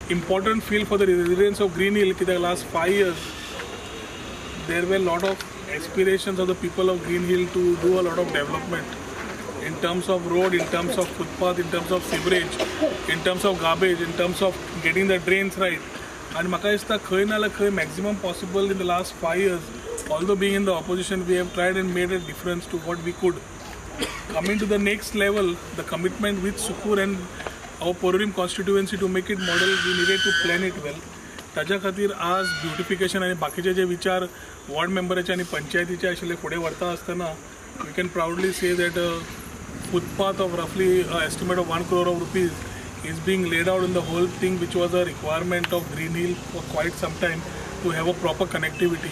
important field for the residents of Green Hill. In the last 5 years, there were a lot of aspirations of the people of Green Hill to do a lot of development in terms of road, in terms of footpath, in terms of sewerage, in terms of garbage, in terms of getting the drains right. And म्हाका दिसता खंय नाल्यार खंय maximum possible in the last 5 years, although being in the opposition, we have tried and made a difference to what we could. Coming to the next level, the commitment with Sukur and our Porvorim constituency to make it model, we needed to plan it well. ताज्या खातीर आज beautification आणि बाकीचे जे विचार ward मेंबराचे आणि पंचायतीचे आशिल्ले फुडें व्हरता आसतना we can proudly say that a footpath of roughly estimate of 1 crore of rupees is being laid out in the whole thing, which was a requirement of Green Hill for quite some time to have a proper connectivity.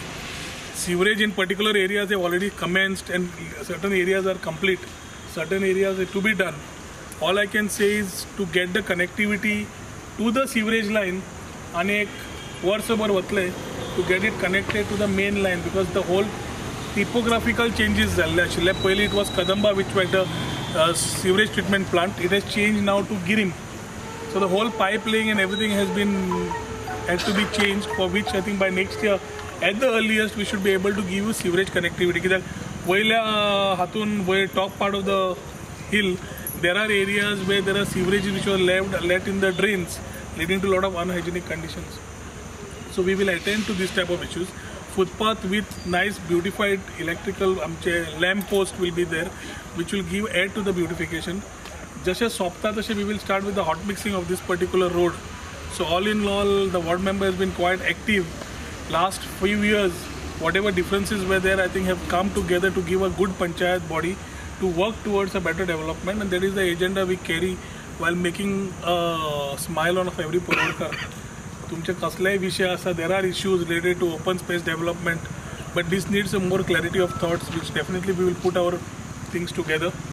Sewerage in particular areas have already commenced and certain areas are complete. Certain areas are to be done. All I can say is to get the connectivity to the sewerage line and एक वर्षभर वतले to get it connected to the main line, because the whole typographical changes जाल्ले आशिल्ले. पयलीं it was Kadamba, which was the sewage treatment plant. It has changed now to Girim. So the whole pipe laying and everything had to be changed, for which I think by next year at the earliest we should be able to give you sewerage connectivity. कित्याक वयल्या हातून वयर top part of the hill there are areas where there are sewerages which were left in the drains, leading to a lot of unhygienic conditions. So we will attend to this type of issues. Footpath with nice beautified electrical lamp post will be there, which will give aid to the beautification. जशे सोंपता तशे we will start with the hot mixing of this particular road. So all in all, the ward member has been quite active. Last few years, whatever differences were there, I think have come together to give a good panchayat body to work towards a better development, and that is the agenda we carry while making a smile on of every Porvorimkar. तुमचे कसलेय विषय आसा, there are issues related to open space development, but this needs a more clarity of thoughts, which definitely we will put our things together.